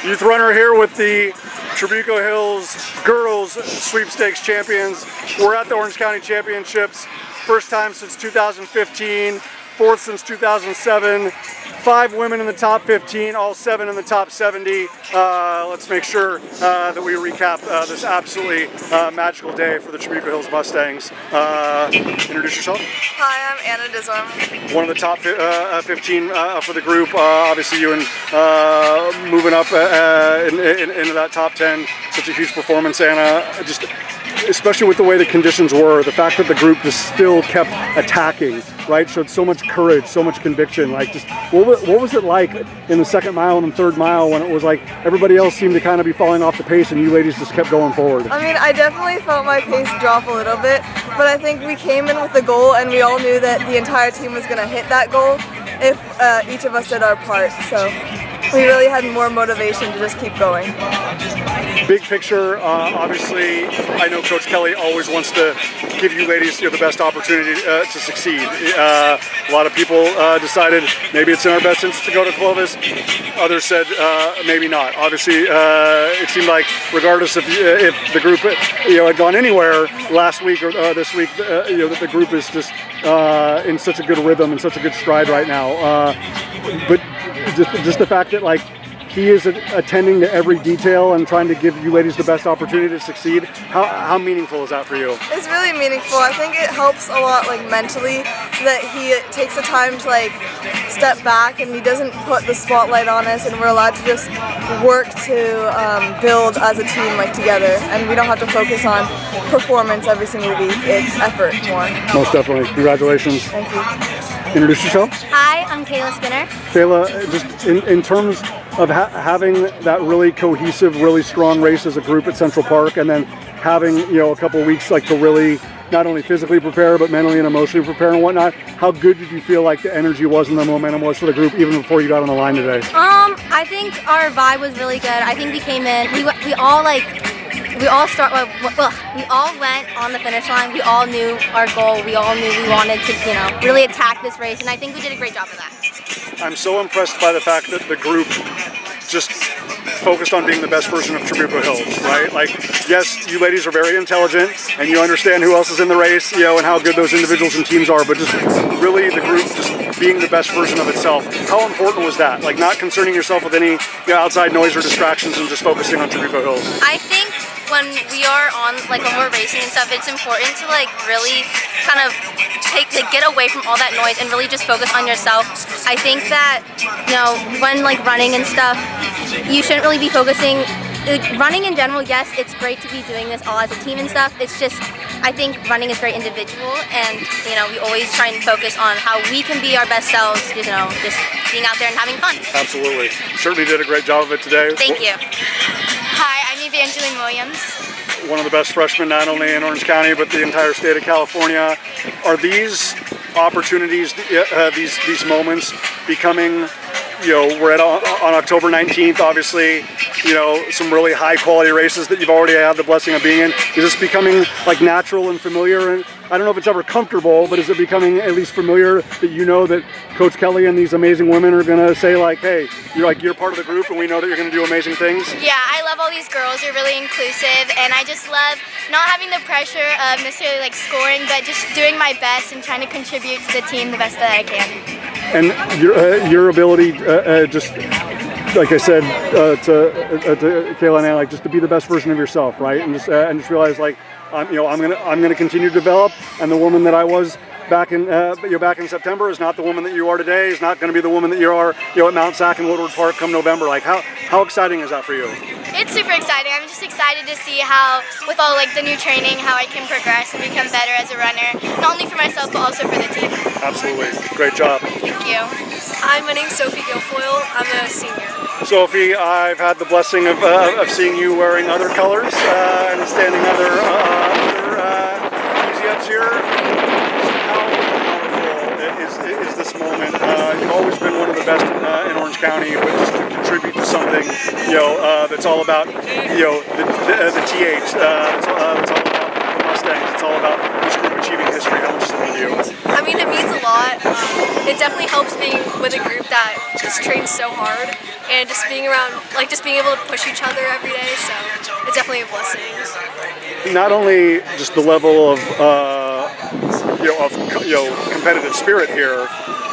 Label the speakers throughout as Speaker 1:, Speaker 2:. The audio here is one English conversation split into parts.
Speaker 1: Youth runner here with the Trabuco Hills Girls Sweepstakes champions. We're at the Orange County Championships. First time since 2015, fourth since 2007. 5 women in the top 15, all 7 in the top 70. Let's make sure that we recap this absolutely magical day for the Trabuco Hills Mustangs. Introduce yourself.
Speaker 2: Hi, I'm Anna Desormeau.
Speaker 1: One of the top 15 for the group. Obviously you and moving up into that top 10. Such a huge performance, Anna. Just especially with the way the conditions were, the fact that the group just still kept attacking, right? Showed so much courage, so much conviction. Like, just what was it like in the second mile and the third mile when it was like everybody else seemed to kind of be falling off the pace and you ladies just kept going forward?
Speaker 2: I mean, I definitely felt my pace drop a little bit, but I think we came in with a goal and we all knew that the entire team was going to hit that goal if each of us did our part. So we really had more motivation to just keep going.
Speaker 1: Big picture, obviously, I know Coach Kelly always wants to give you ladies the best opportunity to succeed. A lot of people decided maybe it's in our best interest to go to Clovis. Others said maybe not. Obviously, it seemed like regardless if the group had gone anywhere last week or this week, that the group is just in such a good rhythm and such a good stride right now. But just the fact that he is attending to every detail and trying to give you ladies the best opportunity to succeed. How meaningful is that for you?
Speaker 2: It's really meaningful. I think it helps a lot mentally that he takes the time to step back and he doesn't put the spotlight on us and we're allowed to just work to build as a team together, and we don't have to focus on performance every single week. It's effort more.
Speaker 1: Most definitely. Congratulations.
Speaker 2: Thank you.
Speaker 1: Introduce yourself.
Speaker 3: Hi, I'm Kayla Skinner.
Speaker 1: Kayla, just in terms of having that really cohesive, really strong race as a group at Central Park, and then having a couple of weeks to really not only physically prepare but mentally and emotionally prepare and whatnot, how good did you feel the energy was and the momentum was for the group even before you got on the line today?
Speaker 3: I think our vibe was really good. I think we came in, we all we all went on the finish line. We all knew our goal. We all knew we wanted to, really attack this race, and I think we did a great job of that.
Speaker 1: I'm so impressed by the fact that the group just focused on being the best version of Trabuco Hills, right? Yes, you ladies are very intelligent and you understand who else is in the race, and how good those individuals and teams are, but just really the group just being the best version of itself. How important was that? Not concerning yourself with any outside noise or distractions and just focusing on Trabuco Hills.
Speaker 3: I think when we are on, when we're racing and stuff, it's important to really kind of get away from all that noise and really just focus on yourself. I think that, when running and stuff, you shouldn't really be focusing. Running in general, yes, it's great to be doing this all as a team and stuff. It's just, I think running is very individual, and we always try and focus on how we can be our best selves. Just being out there and having fun.
Speaker 1: Absolutely, certainly did a great job of it today.
Speaker 3: Thank you. Hi, I'm Evangeline Williams.
Speaker 1: One of the best freshmen, not only in Orange County but the entire state of California. Are these opportunities, these moments, becoming? We're on October 19th, obviously, some really high quality races that you've already had the blessing of being in. Is this becoming natural and familiar? And I don't know if it's ever comfortable, but is it becoming at least familiar that that Coach Kelly and these amazing women are going to say hey, you're part of the group and we know that you're going to do amazing things?
Speaker 3: Yeah, I love all these girls. They're really inclusive, and I just love not having the pressure of necessarily scoring, but just doing my best and trying to contribute to the team the best that I can.
Speaker 1: And your ability, just like I said to Kayla and Anna, just to be the best version of yourself, right? And just realize I'm gonna continue to develop, and the woman that I was back in September is not the woman that you are today. Is not going to be the woman that you are at Mount Sac and Woodward Park come November. How exciting is that for you?
Speaker 3: It's super exciting. I'm just excited to see how, with all the new training, how I can progress and become better as a runner, not only for myself but also for the team.
Speaker 1: Absolutely, great job.
Speaker 3: Thank you.
Speaker 2: Hi, my name's Sophie Guilfoile. I'm a senior.
Speaker 1: Sophie, I've had the blessing of seeing you wearing other colors and standing other museums here. Is this moment? You've always been one of the best in Orange County, but just to contribute to something, that's all about, the TH. It's all about the Mustangs. It's all about this group achieving history. chemistry? How much does it mean to you?
Speaker 4: I mean, it means a lot. It definitely helps being with a group that just trains so hard and just being around, like just being able to push each other every day. So it's definitely a blessing.
Speaker 1: Not only just the level of competitive spirit here,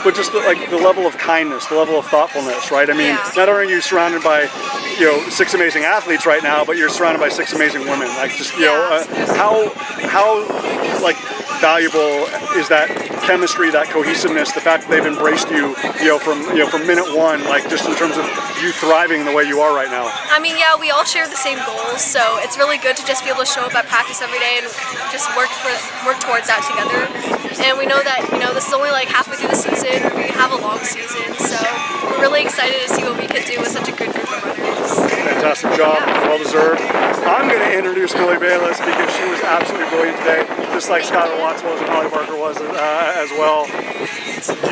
Speaker 1: but just the level of kindness, the level of thoughtfulness, right? I mean, not only are you surrounded by 6 amazing athletes right now, but you're surrounded by 6 amazing women. Like just how like valuable is that chemistry, that cohesiveness, the fact that they've embraced you, from minute one, like just in terms of you thriving the way you are right now.
Speaker 4: I mean, yeah, we all share the same goals, so it's really good to just be able to show up at practice every day and just work towards that together. And we know that this is only like halfway through the season. We have a long season, so we're really excited to see what we can do with such a good group of runners.
Speaker 1: Fantastic job, well deserved. I'm going to introduce Millie Bayles because she was absolutely brilliant today, just like Skylar Watts was and Holly Barker was as well.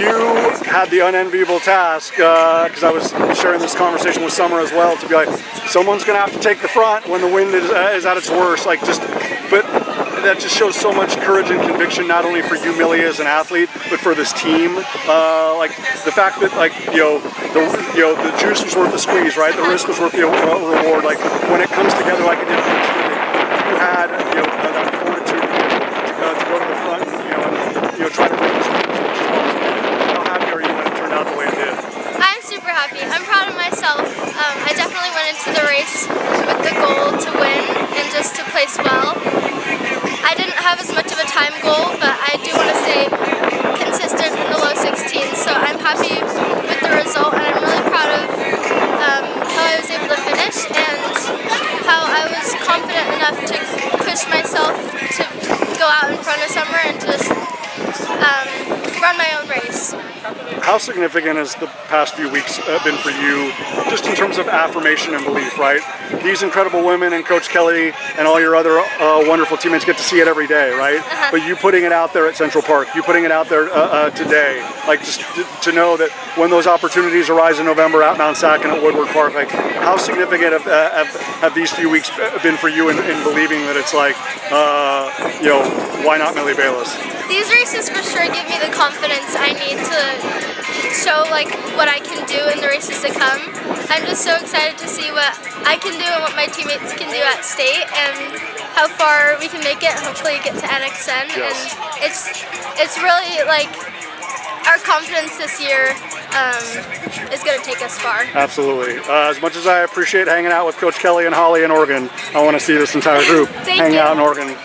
Speaker 1: You had the unenviable task, because I was sharing this conversation with Summer as well, to be like, someone's going to have to take the front when the wind is at its worst. But that just shows so much courage and conviction, not only for you, Millie, as an athlete, but for this team. Like the fact that the juice was worth the squeeze, right? The risk was worth the reward. Like when it comes together like it did for the team, you had that fortitude to go to the front and try to bring this team as much as possible. How happy are you when it turned out the way it did?
Speaker 3: I'm super happy. I'm proud of myself. I definitely went into the race with the goal to win and just to place well. I didn't have as much of a time goal, but I do want to stay consistent in the low 16s, so I'm happy with the result, and I'm really proud of how I was able to finish and how I was confident enough to push myself to go out in front of Summer and just run my own race.
Speaker 1: How significant has the past few weeks been for you, just in terms of affirmation and belief, right? These incredible women and Coach Kelly and all your other wonderful teammates get to see it every day, right? But you putting it out there at Central Park, you putting it out there today, like just to know that when those opportunities arise in November at Mount Sac and at Woodward Park, like how significant have these few weeks been for you in believing that it's like, why not Millie Bayles?
Speaker 3: These races for sure give me the confidence I need to show like what I can do in the races to come. I'm just so excited to see what I can do and what my teammates can do at state and how far we can make it and hopefully get to NXN.
Speaker 1: Yes.
Speaker 3: And it's really like our confidence this year is going to take us far.
Speaker 1: Absolutely. As much as I appreciate hanging out with Coach Kelly and Holly in Oregon, I want to see this entire group hang out in Oregon.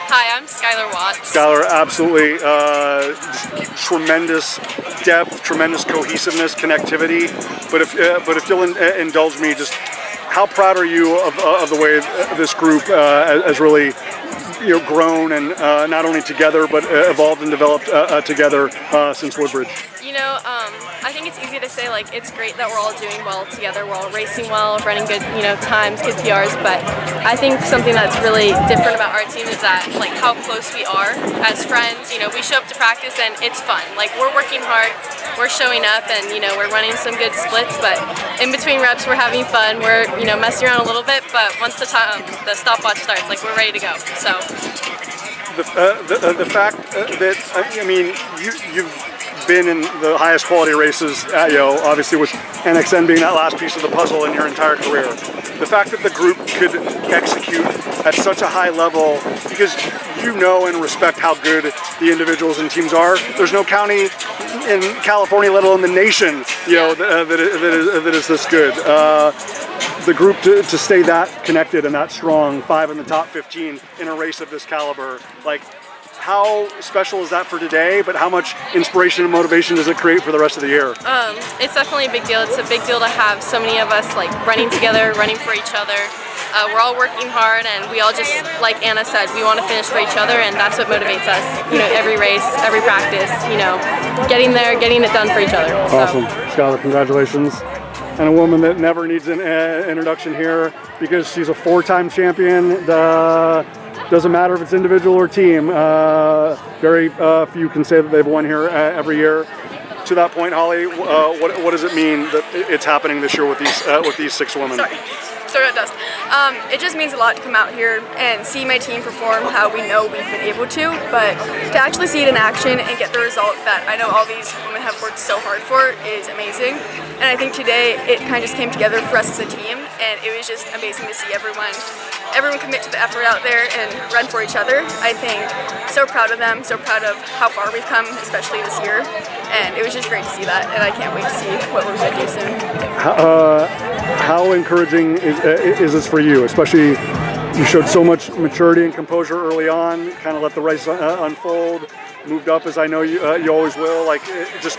Speaker 4: Hi, I'm Skylar Watts.
Speaker 1: Skylar, absolutely tremendous depth, tremendous cohesiveness, connectivity. But if you'll indulge me, just how proud are you of the way this group has really grown and not only together but evolved and developed together since Woodbridge?
Speaker 4: I think it's easy to say like it's great that we're all doing well together. We're all racing well, running good, times, good PRs. But I think something that's really different about our team is that like how close we are as friends. We show up to practice and it's fun. Like we're working hard, we're showing up, and we're running some good splits. But in between reps, we're having fun. We're messing around a little bit. But once the stopwatch starts, like we're ready to go. So
Speaker 1: the fact that you've been in the highest quality races, obviously with NXN being that last piece of the puzzle in your entire career. The fact that the group could execute at such a high level, because and respect how good the individuals and teams are. There's no county in California, let alone the nation, that is this good. The group to stay that connected and that strong, 5 in the top 15 in a race of this caliber, like. How special is that for today, but how much inspiration and motivation does it create for the rest of the year?
Speaker 4: It's definitely a big deal. It's a big deal to have so many of us like running together, running for each other. We're all working hard, and we all just, like Anna said, we want to finish for each other, and that's what motivates us. Every race, every practice, getting there, getting it done for each other.
Speaker 1: Awesome. Skylar, congratulations. And a woman that never needs an introduction here because she's a 4-time champion. Doesn't matter if it's individual or team. Very few can say that they've won here every year. To that point, Holly, what does it mean that it's happening this year with these 6 women?
Speaker 4: Sorry. sorry about dust. It just means a lot to come out here and see my team perform how we know we've been able to, but to actually see it in action and get the result that I know all these women have worked so hard for is amazing. And I think today it kind of just came together for us as a team, and it was just amazing to see everyone commit to the effort out there and run for each other. I think so proud of them, so proud of how far we've come, especially this year. And it was just great to see that, and I can't wait to see what we're going to do soon.
Speaker 1: How encouraging is this for you? Especially, you showed so much maturity and composure early on, kind of let the race unfold, moved up as I know you always will. Like, just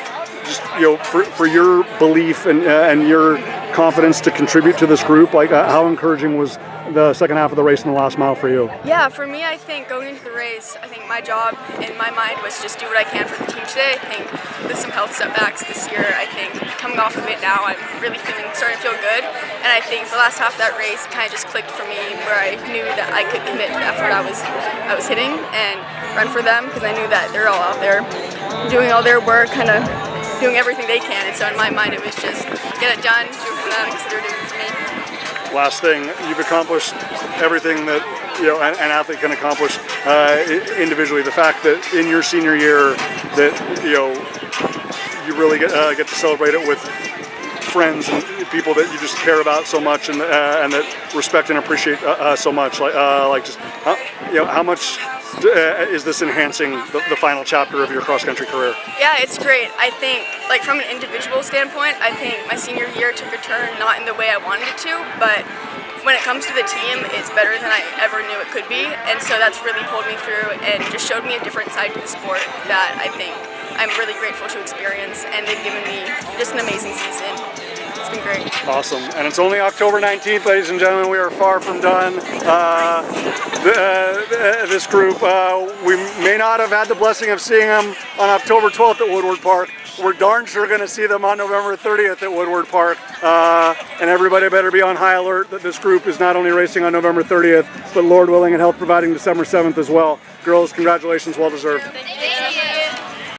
Speaker 1: for your belief and your confidence to contribute to this group, like how encouraging was the second half of the race in the last mile for you?
Speaker 4: Yeah, for me, I think going into the race, I think my job in my mind was just do what I can for the team today. I think with some health setbacks this year, I think coming off of it now, I'm really starting to feel good. And I think the last half of that race kind of just clicked for me, where I knew that I could commit to the effort I was hitting and run for them, because I knew that they're all out there doing all their work, kind of doing everything they can. And so in my mind, it was just get it done, do it for them, because they're doing it for me.
Speaker 1: Last thing, you've accomplished everything that an athlete can accomplish individually. The fact that in your senior year that you really get to celebrate it with friends and people that you just care about so much and that respect and appreciate so much. Just how much is this enhancing the final chapter of your cross-country career?
Speaker 4: Yeah, it's great. I think, like, from an individual standpoint, I think my senior year took a turn not in the way I wanted it to, but when it comes to the team, it's better than I ever knew it could be, and so that's really pulled me through and just showed me a different side to the sport that I think I'm really grateful to experience, and they've given me just an amazing season. It's been great. Awesome.
Speaker 1: And it's only October 19th, ladies and gentlemen. We are far from done. This group, we may not have had the blessing of seeing them on October 12th at Woodward Park. We're darn sure going to see them on November 30th at Woodward Park. And everybody better be on high alert that this group is not only racing on November 30th, but Lord willing and health providing December 7th as well. Girls, congratulations, well deserved.